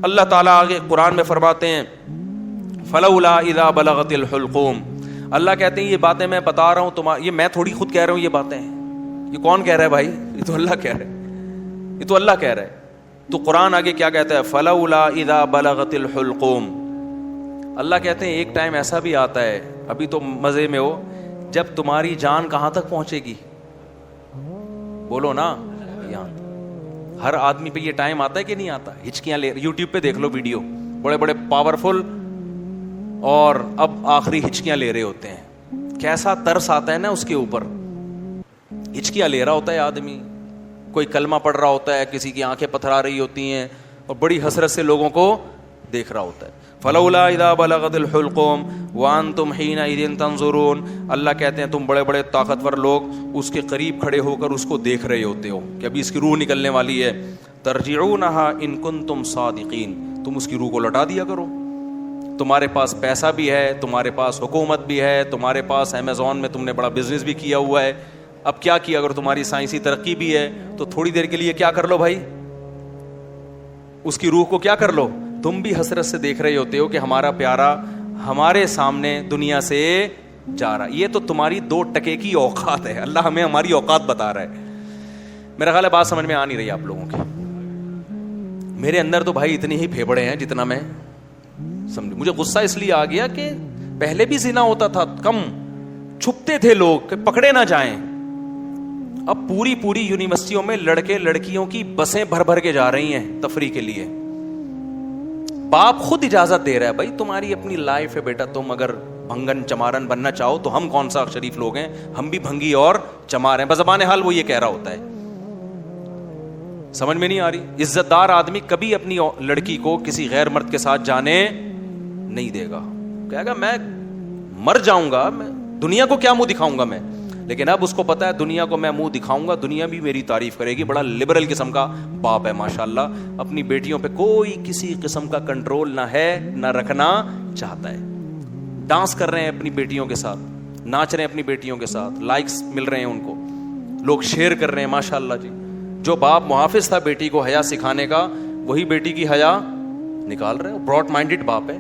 اللہ تعالیٰ آگے قرآن میں فرماتے ہیں فلولا اذا بلغت الحلقوم. اللہ کہتے ہیں یہ باتیں میں بتا رہا ہوں یہ میں تھوڑی خود کہہ رہا ہوں, یہ باتیں یہ کون کہہ رہا ہے بھائی؟ یہ تو اللہ کہہ رہا ہے, یہ تو اللہ کہہ رہا ہے. تو قرآن آگے کیا کہتا ہے؟ فلولا اذا بلغت الحلقوم. اللہ کہتے ہیں ایک ٹائم ایسا بھی آتا ہے, ابھی تو مزے میں ہو, جب تمہاری جان کہاں تک پہنچے گی؟ بولو نا, یہاں. ہر آدمی پہ یہ ٹائم آتا ہے کہ نہیں آتا؟ ہچکیاں لے, یوٹیوب پہ دیکھ لو ویڈیو, بڑے بڑے پاورفل, اور اب آخری ہچکیاں لے رہے ہوتے ہیں. کیسا ترس آتا ہے نا اس کے اوپر. ہچکیاں لے رہا ہوتا ہے آدمی, کوئی کلمہ پڑھ رہا ہوتا ہے, کسی کی آنکھیں پتھرا رہی ہوتی ہیں, اور بڑی حسرت سے لوگوں کو دیکھ رہا ہوتا ہے. فلولا اذا بلغت الحلقوم وانتم حینئذ تنظرون. اللہ کہتے ہیں تم بڑے بڑے طاقتور لوگ اس کے قریب کھڑے ہو کر اس کو دیکھ رہے ہوتے ہو کہ ابھی اس کی روح نکلنے والی ہے. ترجعونہا ان کنتم صادقین. تم اس کی روح کو لوٹا دیا کرو. تمہارے پاس پیسہ بھی ہے, تمہارے پاس حکومت بھی ہے, تمہارے پاس امیزون میں تم نے بڑا بزنس بھی کیا ہوا ہے. اب کیا کیا, اگر تمہاری سائنسی ترقی بھی ہے تو تھوڑی دیر کے لیے کیا کر لو بھائی, اس کی روح کو کیا کر لو. تم بھی حسرت سے دیکھ رہے ہوتے ہو کہ ہمارا پیارا ہمارے سامنے دنیا سے جا رہا. یہ تو تمہاری 2 ٹکے کی اوقات ہے. اللہ ہمیں ہماری اوقات بتا رہا ہے. میرا خیال ہے بات سمجھ میں آ نہیں رہی آپ لوگوں کی. میرے اندر تو بھائی اتنے ہی پھیپڑے ہیں جتنا میں سمجھ. مجھے غصہ اس لیے آ گیا کہ پہلے بھی زنا ہوتا تھا, کم چھپتے تھے لوگ کہ پکڑے نہ جائیں. اب پوری یونیورسٹیوں میں لڑکے لڑکیوں کی بسیں بھر بھر کے جا رہی ہیں تفریح کے لیے. باپ خود اجازت دے رہا ہے, بھائی تمہاری اپنی لائف ہے بیٹا, تم اگر بھنگن چمارن بننا چاہو تو ہم کون سا شریف لوگ ہیں, ہم بھی بھنگی اور چمار ہیں. بزبان حال وہ یہ کہہ رہا ہوتا ہے. سمجھ میں نہیں آ رہی. عزت دار آدمی کبھی اپنی لڑکی کو کسی غیر مرد کے ساتھ جانے نہیں دے گا. کہے گا میں مر جاؤں گا, میں دنیا کو کیا منہ دکھاؤں گا میں. لیکن اب اس کو پتا ہے دنیا کو میں منہ دکھاؤں گا, دنیا بھی میری تعریف کرے گی. بڑا لبرل قسم کا باپ ہے ماشاءاللہ. اپنی بیٹیوں پہ کوئی کسی قسم کا کنٹرول نہ ہے, نہ رکھنا چاہتا ہے. ڈانس کر رہے ہیں اپنی بیٹیوں کے ساتھ, ناچ رہے ہیں اپنی بیٹیوں کے ساتھ, لائکس مل رہے ہیں ان کو, لوگ شیئر کر رہے ہیں ماشاءاللہ جی. جو باپ محافظ تھا بیٹی کو حیا سکھانے کا, وہی بیٹی کی حیا نکال رہے. براڈ مائنڈڈ باپ ہے.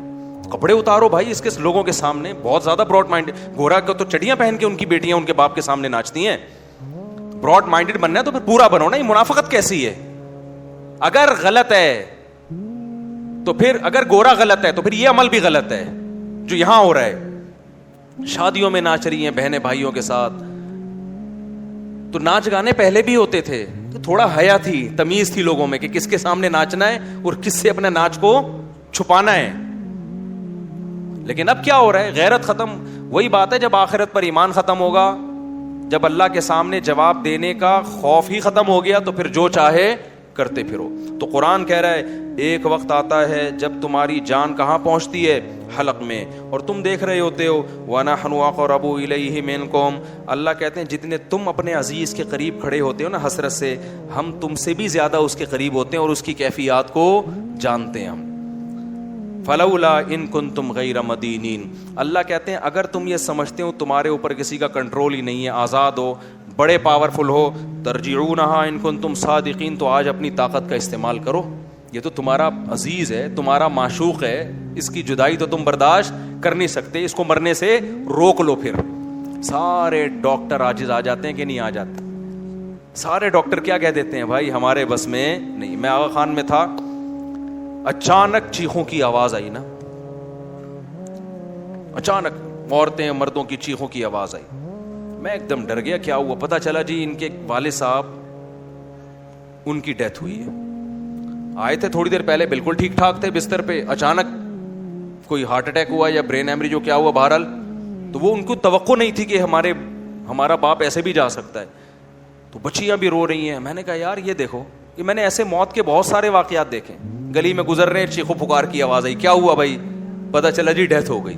کپڑے اتارو بھائی اس کے لوگوں کے سامنے, بہت زیادہ براڈ مائنڈ. گورا کو تو چڑیاں پہن کے ان کی بیٹیاں ان کے باپ کے سامنے ناچتی ہیں. براڈ مائنڈڈ بننا ہے تو پھر پورا بنو نا. یہ منافقت کیسی ہے؟ اگر غلط ہے تو پھر, اگر گورا غلط ہے تو پھر یہ عمل بھی غلط ہے جو یہاں ہو رہا ہے. شادیوں میں ناچ رہی ہیں بہنیں بھائیوں کے ساتھ. تو ناچ گانے پہلے بھی ہوتے تھے, تو تھوڑا حیا تھی, تمیز تھی لوگوں میں کہ کس کے سامنے ناچنا ہے اور کس سے اپنے ناچ کو چھپانا ہے. لیکن اب کیا ہو رہا ہے, غیرت ختم. وہی بات ہے جب آخرت پر ایمان ختم ہوگا, جب اللہ کے سامنے جواب دینے کا خوف ہی ختم ہو گیا, تو پھر جو چاہے کرتے پھرو. تو قرآن کہہ رہا ہے ایک وقت آتا ہے جب تمہاری جان کہاں پہنچتی ہے؟ حلق میں, اور تم دیکھ رہے ہوتے ہو. وَنَحْنُ أَقْرَبُ إِلَيْهِ مِنْكُمْ. اللہ کہتے ہیں جتنے تم اپنے عزیز کے قریب کھڑے ہوتے ہو نا حسرت سے, ہم تم سے بھی زیادہ اس کے قریب ہوتے ہیں اور اس کی کیفیات کو جانتے ہیں ہم. فلولا ان کنتم غیر مدینین. اللہ کہتے ہیں اگر تم یہ سمجھتے ہو تمہارے اوپر کسی کا کنٹرول ہی نہیں ہے, آزاد ہو, بڑے پاورفل ہو, ترجعونہا ان کنتم صادقین, تو آج اپنی طاقت کا استعمال کرو. یہ تو تمہارا عزیز ہے, تمہارا معشوق ہے, اس کی جدائی تو تم برداشت کر نہیں سکتے, اس کو مرنے سے روک لو. پھر سارے ڈاکٹر عاجز آ جاتے ہیں کہ نہیں آ جاتے؟ سارے ڈاکٹر کیا کہہ دیتے ہیں, بھائی ہمارے بس میں نہیں. میں آغا خان میں تھا, اچانک چیخوں کی آواز آئی نا, اچانک عورتیں مردوں کی چیخوں کی آواز آئی. میں ایک دم ڈر گیا, کیا ہوا؟ پتا چلا جی ان کے والد صاحب, ان کی ڈیتھ ہوئی ہے. آئے تھے تھوڑی دیر پہلے بالکل ٹھیک ٹھاک تھے بستر پہ, اچانک کوئی ہارٹ اٹیک ہوا یا برین ایمری جو کیا ہوا بہرحال. تو وہ ان کو توقع نہیں تھی کہ ہمارا باپ ایسے بھی جا سکتا ہے. تو بچیاں بھی رو رہی ہیں. میں نے کہا یار یہ دیکھو, یہ میں نے ایسے موت کے بہت سارے واقعات دیکھے. گلی میں گزر رہے, چیخو پکار کی آواز آئی, کیا ہوا بھائی؟ پتا چلا جی ڈیتھ ہو گئی.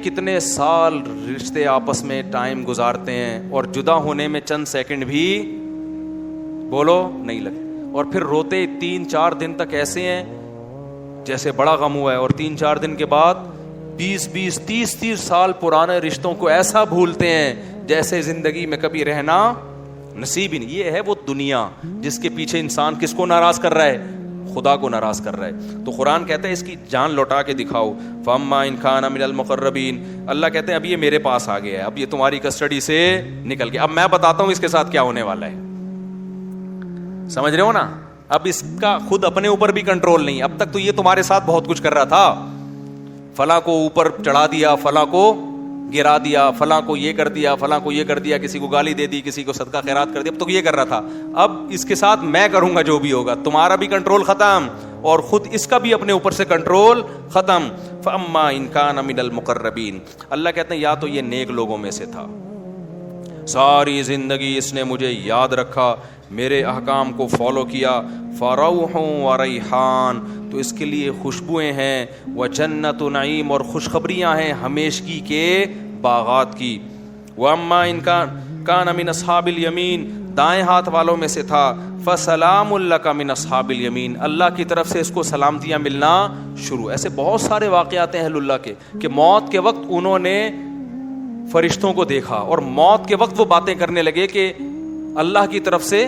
کتنے سال رشتے آپس میں ٹائم گزارتے ہیں اور جدا ہونے میں چند سیکنڈ بھی بولو نہیں لگے, اور پھر روتے 3-4 دن تک ایسے ہیں جیسے بڑا غم ہوا ہے, اور 4 دن کے بعد 20 30 سال پرانے رشتوں کو ایسا بھولتے ہیں جیسے زندگی میں کبھی رہنا نصیب ہی نہیں. یہ ہے وہ دنیا جس کے پیچھے انسان کس کو ناراض کر رہا ہے؟ خدا کو ناراض کر رہا ہے. تو قرآن کہتا ہے اس کی جان لوٹا کے دکھاؤ. فَأَمَّا إِنْ كَانَ مِنَ الْمُقَرَّبِينَ, اللہ کہتے ہیں اب یہ میرے پاس آ گیا ہے, اب یہ تمہاری کسٹڈی سے نکل گیا, اب میں بتاتا ہوں اس کے ساتھ کیا ہونے والا ہے. سمجھ رہے ہو نا؟ اب اس کا خود اپنے اوپر بھی کنٹرول نہیں. اب تک تو یہ تمہارے ساتھ بہت کچھ کر رہا تھا, فلاں کو اوپر چڑھا دیا, فلاں کو گرا دیا, فلاں کو یہ کر دیا, فلاں کو یہ کر دیا, کسی کو گالی دے دی, کسی کو صدقہ خیرات کر دیا, اب تو یہ کر رہا تھا. اب اس کے ساتھ میں کروں گا جو بھی ہوگا, تمہارا بھی کنٹرول ختم اور خود اس کا بھی اپنے اوپر سے کنٹرول ختم. فَأَمَّا إِنْ كَانَ مِنَ الْمُقَرَّبِينَ, اللہ کہتے ہیں یا تو یہ نیک لوگوں میں سے تھا, ساری زندگی اس نے مجھے یاد رکھا, میرے احکام کو فالو کیا, فَرَوْحٌ وَرَيْحَانٌ, تو اس کے لیے خوشبوئیں ہیں, وَجَنَّتُ نعیم, اور خوشخبریاں ہیں ہمیشگی کے باغات کی. وَأَمَّا إِنْ كَانَ مِنْ أَصْحَابِ الْيَمِينَ, دائیں ہاتھ والوں میں سے تھا, فَسَلَامٌ لَكَ مِنْ أَصْحَابِ الْيَمِينَ, اللہ کی طرف سے اس کو سلامتیاں ملنا شروع. ایسے بہت سارے واقعات ہیں اہل اللہ کے کہ موت کے وقت انہوں نے فرشتوں کو دیکھا اور موت کے وقت وہ باتیں کرنے لگے کہ اللہ کی طرف سے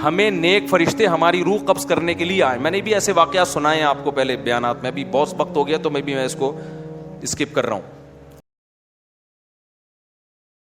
ہمیں نیک فرشتے ہماری روح قبض کرنے کے لیے آئے. میں نے بھی ایسے واقعات سنائے ہیں آپ کو پہلے بیانات میں, ابھی بہت وقت ہو گیا تو میں اس کو اسکپ کر رہا ہوں.